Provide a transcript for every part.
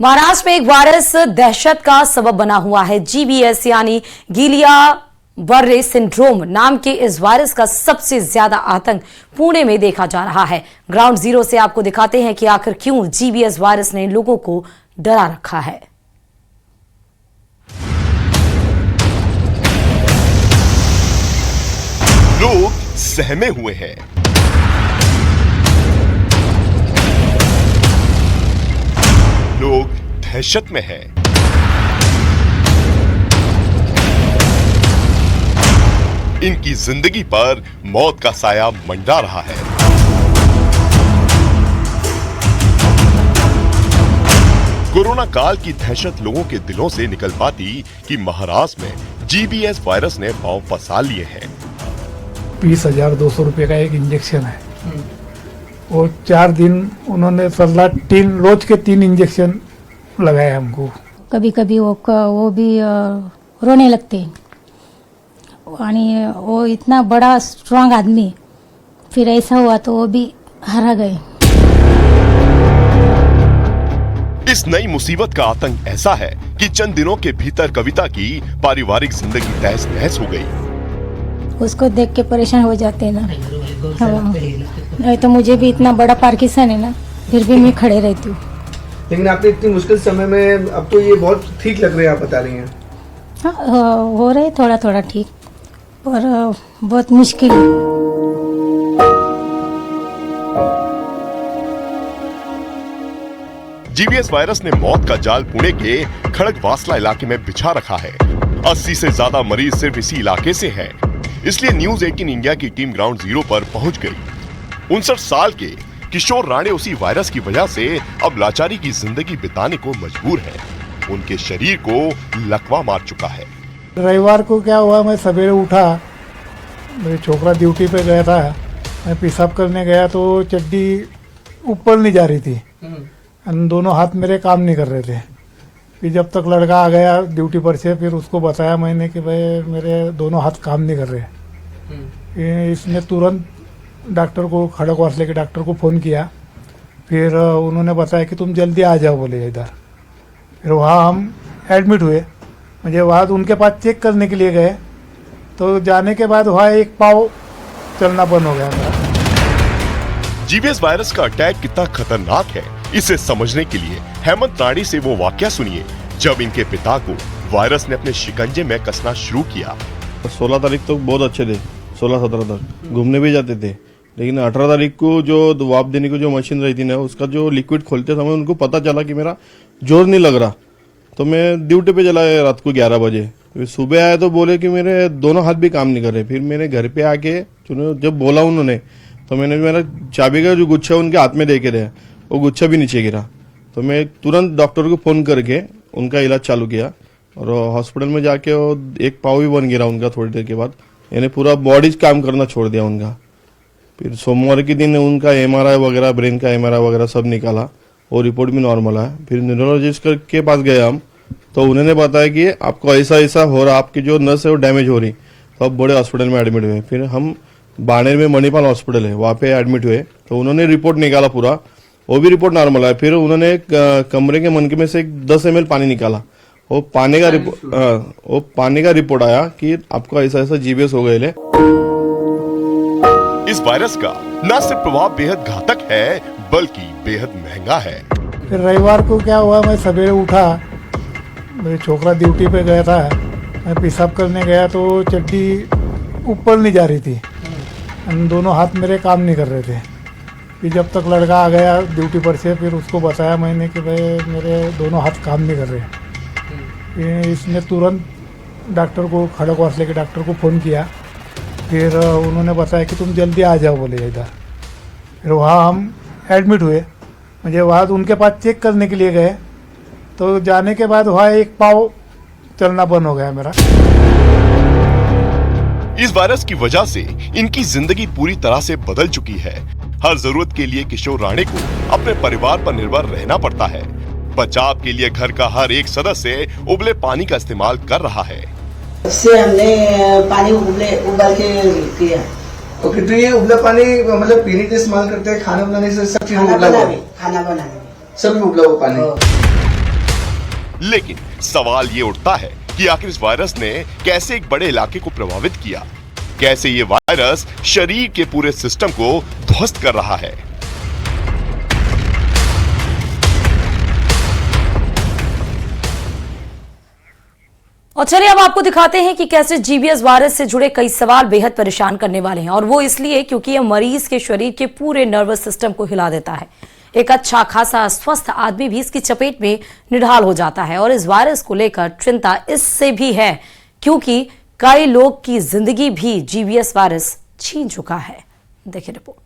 महाराष्ट्र में एक वायरस दहशत का सबब बना हुआ है। जीबीएस यानी गिलिया-बर्रे सिंड्रोम नाम के इस वायरस का सबसे ज्यादा आतंक पुणे में देखा जा रहा है। ग्राउंड जीरो से आपको दिखाते हैं कि आखिर क्यों जीबीएस वायरस ने लोगों को डरा रखा है। लोग सहमे हुए हैं, लोग दहशत में हैं। इनकी जिंदगी पर मौत का साया मंडरा रहा है। कोरोना काल की दहशत लोगों के दिलों से निकल पाती कि महाराष्ट्र में जीबीएस वायरस ने पांव पसार लिए हैं। 20,200 रुपये का एक इंजेक्शन है और 4 दिन उन्होंने रोज के 3 इंजेक्शन लगाए हमको। कभी कभी वो भी रोने लगते और वो इतना बड़ा स्ट्रांग आदमी, फिर ऐसा हुआ तो वो भी हरा गए। इस नई मुसीबत का आतंक ऐसा है कि चंद दिनों के भीतर कविता की पारिवारिक जिंदगी तहस नहस हो गई। उसको देख के परेशान हो जाते हैं ना। हाँ, नहीं तो मुझे भी इतना बड़ा पार्किंसन है ना, फिर भी मैं खड़े रहती हूँ। लेकिन आपने इतनी मुश्किल समय में, अब तो ये बहुत ठीक लग रहे हैं, आप बता रही हैं। हाँ, हो रहे थोड़ा थोड़ा ठीक, पर बहुत मुश्किल है। जीबीएस वायरस ने मौत का जाल पुणे के खड़गवासला इलाके में बिछा रखा है। 80 से ज्यादा मरीज सिर्फ इसी इलाके से हैं। इसलिए न्यूज 18 इंडिया की टीम ग्राउंड जीरो पर पहुंच गई। 59 साल के किशोर राणे उसी वायरस की वजह से अब लाचारी की जिंदगी बिताने को मजबूर है। उनके शरीर को लकवा मार चुका है। रविवार को क्या हुआ, मैं सवेरे उठा, मेरे छोकरा ड्यूटी पे गया था, मैं पेशाब करने गया तो चड्डी ऊपर नहीं जा रही थी, दोनों हाथ मेरे काम नहीं कर रहे थे। फिर जब तक लड़का आ गया ड्यूटी पर से, फिर उसको बताया मैंने कि भाई मेरे दोनों हाथ काम नहीं कर रहे। इसने तुरंत डॉक्टर को, खड़गवासले के डॉक्टर को फ़ोन किया। फिर उन्होंने बताया कि तुम जल्दी आ जाओ बोले इधर। फिर वहाँ हम एडमिट हुए। मुझे वहाँ उनके पास चेक करने के लिए गए तो जाने के बाद वहाँ एक पाँव चलना बंद हो गया मेरा। जीबीएस वायरस का अटैक कितना खतरनाक है, इसे समझने के लिए हेमंत राणे से वो वाकया सुनिए जब इनके पिता को वायरस ने अपने शिकंजे में कसना शुरू किया। 16 तारीख तो बहुत अच्छे थे, 16-17 तक घूमने भी जाते थे, लेकिन 18 तारीख को जो दबाव देने की जो मशीन रही थी ना, उसका जो लिक्विड खोलते समय उनको पता चला कि मेरा जोर नहीं लग रहा, तो मैं ड्यूटी पे चला गया रात को 11 बजे। फिर सुबह आया तो बोले कि मेरे दोनों हाथ भी काम नहीं कर रहे। फिर मेरे घर पे आके जब बोला उन्होंने, तो मैंने मेरा चाबी का जो गुच्छा उनके हाथ में दे के दिया, वो गुच्छा भी नीचे गिरा। तो मैं तुरंत डॉक्टर को फ़ोन करके उनका इलाज चालू किया और हॉस्पिटल में जाके वो एक पाँव भी बन गिरा उनका थोड़ी देर के बाद। यानी पूरा बॉडी काम करना छोड़ दिया उनका। फिर सोमवार के दिन उनका एमआरआई वगैरह, ब्रेन का एमआरआई वगैरह सब निकाला और रिपोर्ट भी नॉर्मल है। फिर न्यूरोलॉजिस्ट के पास गए हम, तो उन्होंने बताया कि आपको ऐसा ऐसा हो रहा, आपकी जो नस है वो डैमेज हो रही, तो आप बड़े हॉस्पिटल में एडमिट हुए। फिर हम बाड़मेर में मणिपाल हॉस्पिटल है, वहाँ पे एडमिट हुए, तो उन्होंने रिपोर्ट निकाला पूरा, वो भी रिपोर्ट नॉर्मल है। फिर उन्होंने कमरे के मनके में से 10 ml पानी निकाला, वो पानी का रिपोर्ट आया कि आपको ऐसा ऐसा जीबीएस हो गए। इस वायरस का न सिर्फ प्रभाव बेहद घातक है बल्कि बेहद महंगा है। फिर रविवार को क्या हुआ, मैं सवेरे उठा, मेरे छोकरा ड्यूटी पे गया था, मैं पेशाब करने गया तो चड्डी ऊपर नहीं जा रही थी, दोनों हाथ मेरे काम नहीं कर रहे थे। फिर जब तक लड़का आ गया ड्यूटी पर से, फिर उसको बताया मैंने कि भाई मेरे दोनों हाथ काम नहीं कर रहे। फिर इसने तुरंत डॉक्टर को, खड़गवासले के डॉक्टर को फ़ोन किया। फिर उन्होंने बताया कि तुम जल्दी आ जाओ बोले इधर। फिर वहाँ हम एडमिट हुए। मुझे वहाँ उनके पास चेक करने के लिए गए तो जाने के बाद वहाँ एक पाँव चलना बंद हो गया मेरा। इस वायरस की वजह से इनकी जिंदगी पूरी तरह से बदल चुकी है। हर जरूरत के लिए किशोर राणे को अपने परिवार पर निर्भर रहना पड़ता है। बचाव के लिए घर का हर एक सदस्य उबले पानी का इस्तेमाल कर रहा है। इससे हमने पानी उबाल के किया। तो कितने ये उबला पानी मतलब पीने के इस्तेमाल करते हैं, खाना बनाने से सब चीज खाना बनाने सब में उबला हुआ पानी। लेकिन सवाल ये उठता है कि आखिर इस वायरस ने कैसे एक बड़े इलाके को प्रभावित किया, कैसे ये वायरस शरीर के पूरे सिस्टम को ध्वस्त कर रहा है। और चलिए अब आपको दिखाते हैं कि कैसे जीबीएस वायरस से जुड़े कई सवाल बेहद परेशान करने वाले हैं, और वो इसलिए क्योंकि यह मरीज के शरीर के पूरे नर्वस सिस्टम को हिला देता है। एक अच्छा खासा स्वस्थ आदमी भी इसकी चपेट में निढाल हो जाता है। और इस वायरस को लेकर चिंता इससे भी है क्योंकि कई लोग की जिंदगी भी जीबीएस वायरस छीन चुका है। देखिए रिपोर्ट।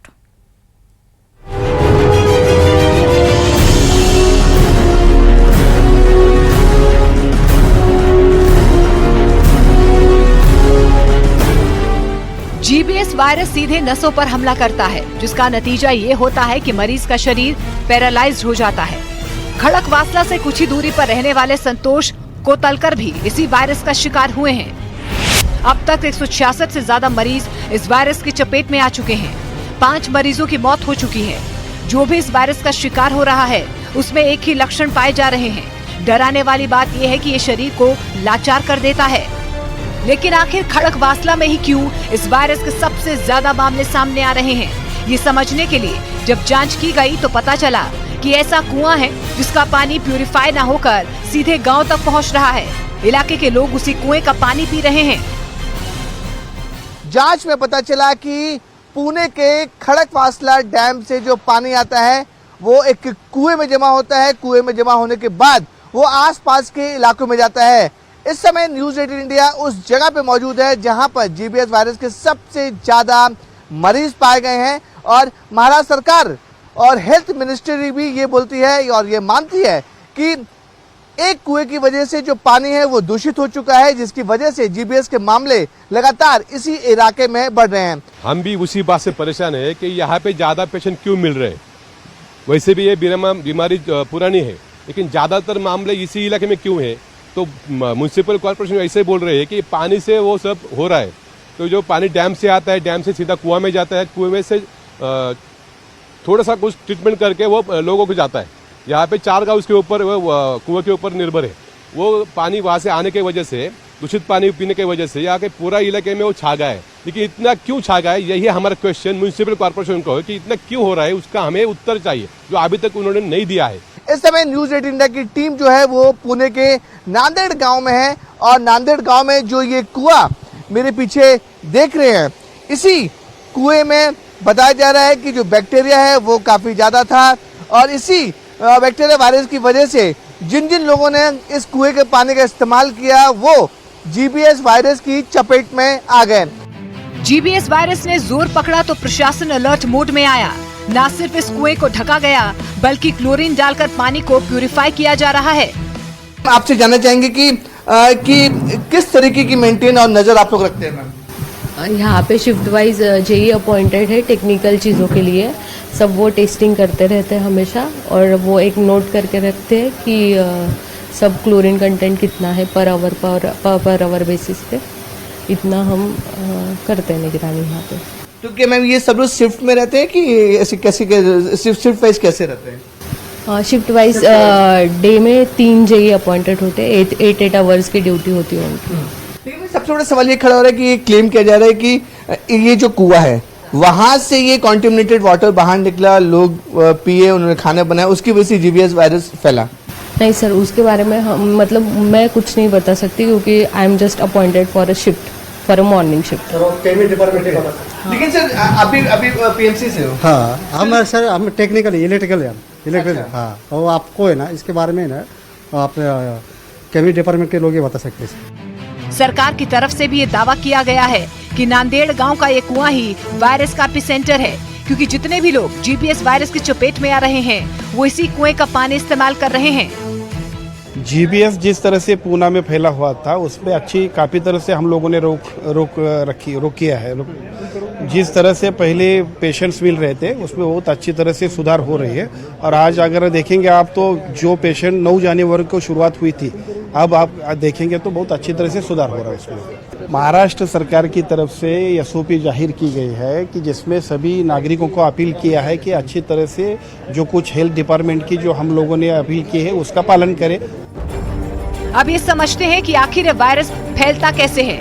जीबीएस वायरस सीधे नसों पर हमला करता है, जिसका नतीजा ये होता है कि मरीज का शरीर पैरालाइज्ड हो जाता है। खड़कवासला से कुछ ही दूरी पर रहने वाले संतोष कोतलकर भी इसी वायरस का शिकार हुए हैं। अब तक 166 से ज्यादा मरीज इस वायरस की चपेट में आ चुके हैं। 5 मरीजों की मौत हो चुकी है। जो भी इस वायरस का शिकार हो रहा है उसमें एक ही लक्षण पाए जा रहे हैं। डराने वाली बात यह है कि ये शरीर को लाचार कर देता है। लेकिन आखिर खड़कवासला में ही क्यों इस वायरस के सबसे ज्यादा मामले सामने आ रहे हैं, ये समझने के लिए जब जांच की गई तो पता चला कि ऐसा कुआं है जिसका पानी प्यूरिफाई न होकर सीधे गांव तक पहुंच रहा है। इलाके के लोग उसी कुएं का पानी पी रहे हैं। जांच में पता चला कि पुणे के खड़कवासला डैम से जो पानी आता है वो एक कुएं में जमा होता है। कुएं में जमा होने के बाद वो आसपास के इलाकों में जाता है। इस समय न्यूज़ 18 इंडिया उस जगह पे मौजूद है जहां पर जीबीएस वायरस के सबसे ज्यादा मरीज पाए गए हैं। और महाराष्ट्र सरकार और हेल्थ मिनिस्ट्री भी ये बोलती है और ये मानती है कि एक कुएं की वजह से जो पानी है वो दूषित हो चुका है, जिसकी वजह से जीबीएस के मामले लगातार इसी इलाके में बढ़ रहे हैं। हम भी उसी बात से परेशान है कि यहाँ पे ज्यादा पेशेंट क्यों मिल रहे हैं। वैसे भी ये बीमारी पुरानी है, लेकिन ज्यादातर मामले इसी इलाके में क्यों है। तो म्यूनिसिपल कॉर्पोरेशन ऐसे बोल रहे हैं कि पानी से वो सब हो रहा है। तो जो पानी डैम से आता है, डैम से सीधा कुआं में जाता है, कुएं में से थोड़ा सा कुछ ट्रीटमेंट करके वो लोगों को जाता है। यहाँ पे 4 गाँव उसके ऊपर कुएं के ऊपर निर्भर है। वो पानी वहाँ से आने की वजह से, दूषित पानी पीने की वजह से यहाँ के पूरा इलाके में वो छा गया है। लेकिन इतना क्यों छा गया है, यही हमारा क्वेश्चन म्यूनिसिपल कॉर्पोरेशन को है कि इतना क्यों हो रहा है, उसका हमें उत्तर चाहिए जो अभी तक उन्होंने नहीं दिया है। इस समय न्यूज़ 18 इंडिया की टीम जो है वो पुणे के नांदेड़ गांव में है। और नांदेड़ गांव में जो ये कुआं मेरे पीछे देख रहे हैं, इसी कुएं में बताया जा रहा है कि जो बैक्टीरिया है वो काफी ज्यादा था। और इसी बैक्टीरिया वायरस की वजह से जिन जिन लोगों ने इस कुएं के पानी का इस्तेमाल किया वो जीबीएस वायरस की चपेट में आ गए। जीबीएस वायरस ने जोर पकड़ा तो प्रशासन अलर्ट मोड में आया। न सिर्फ इस कुएं को ढका गया बल्कि क्लोरीन डालकर पानी को प्यूरिफाई किया जा रहा है। आपसे जानना चाहेंगे कि किस तरीके की मेंटेन और नजर आप लोग रखते हैं मैम? यहाँ पे शिफ्ट वाइज जेई अपॉइंटेड है टेक्निकल चीज़ों के लिए। सब वो टेस्टिंग करते रहते हैं हमेशा, और वो एक नोट करके रखते हैं कि सब क्लोरीन कंटेंट कितना है पर आवर बेसिस पे। इतना हम करते हैं निगरानी यहाँ पे। तो क्या मैम ये सब लोग शिफ्ट में रहते हैं कि ऐसे कैसे शिफ्ट वाइज कैसे रहते हैं? शिफ्ट वाइज डे में 3 जेई अपॉइंटेड होते हैं। 8 आवर्स की ड्यूटी होती है उनकी। लेकिन सबसे बड़ा सवाल ये खड़ा हो रहा है कि ये क्लेम किया जा रहा है कि ये जो कुआं है वहां से ये कॉन्टेमिनेटेड वाटर बाहर निकला, लोग पिए, उन्होंने खाना बनाया, उसकी वजह से जीबीएस वायरस फैला। नहीं सर, उसके बारे में हम मैं कुछ नहीं बता सकती क्योंकि I am just appointed for a shift, for a morning shift. लेकिन सर अभी पीएमसी से हो? हाँ, हम टेक्निकल इलेक्ट्रिकल हाँ, वो आपको है ना इसके बारे में ना आप केमिकल डिपार्टमेंट के लोग ये बता सकते हैं। सरकार की तरफ से भी ये दावा किया गया है कि नांदेड़ गांव का ये कुआं ही वायरस का एपिसेंटर है, क्योंकि जितने भी लोग जीबीएस वायरस की चपेट में आ रहे हैं वो इसी कुएं का पानी इस्तेमाल कर रहे हैं। जीबीएस जिस तरह से पूना में फैला हुआ था उसमें काफी तरह से हम लोगों ने रोक किया है। जिस तरह से पहले पेशेंट्स मिल रहे थे उसमें बहुत अच्छी तरह से सुधार हो रही है। और आज अगर देखेंगे आप तो जो पेशेंट 9 जनवरी को शुरुआत हुई थी, अब आप देखेंगे तो बहुत अच्छी तरह से सुधार हो रहा है उसमें। महाराष्ट्र सरकार की तरफ से एसओपी जाहिर की गई है कि जिसमें सभी नागरिकों को अपील किया है कि अच्छी तरह से जो कुछ हेल्थ डिपार्टमेंट की जो हम लोगों ने अपील की है उसका पालन करें। अब ये समझते हैं कि आखिर ये वायरस फैलता कैसे है।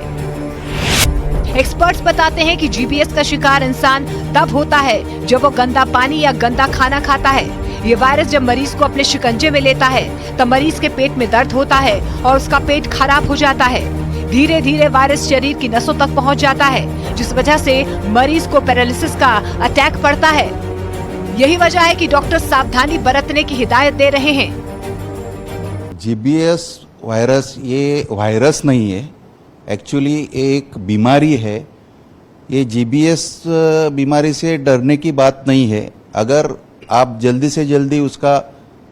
एक्सपर्ट्स बताते हैं कि जीबीएस का शिकार इंसान तब होता है जब वो गंदा पानी या गंदा खाना खाता है। ये वायरस जब मरीज को अपने शिकंजे में लेता है तब मरीज के पेट में दर्द होता है और उसका पेट खराब हो जाता है। धीरे धीरे वायरस शरीर की नसों तक पहुंच जाता है, जिस वजह से मरीज को पैरालिसिस का अटैक पड़ता है। यही वजह है कि डॉक्टर सावधानी बरतने की हिदायत दे रहे हैं। जीबीएस वायरस ये वायरस नहीं है, एक्चुअली एक बीमारी है। ये जीबीएस बीमारी से डरने की बात नहीं है। अगर आप जल्दी से जल्दी उसका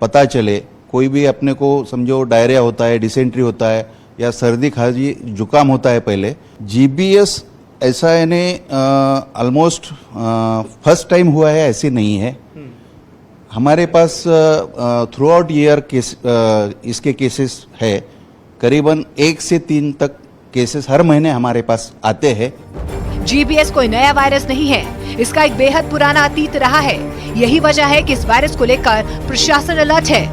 पता चले, कोई भी अपने को समझो डायरिया होता है, डिसेंट्री होता है या सर्दी खांसी जुकाम होता है, पहले जीबीएस ऐसा यानी ऑलमोस्ट फर्स्ट टाइम हुआ है ऐसे नहीं है। हमारे पास थ्रू आउट ईयर इसके केसेस है, करीबन 1 से 3 तक केसेस हर महीने हमारे पास आते हैं। जीबीएस कोई नया वायरस नहीं है, इसका एक बेहद पुराना अतीत रहा है। यही वजह है कि इस वायरस को लेकर प्रशासन अलर्ट है।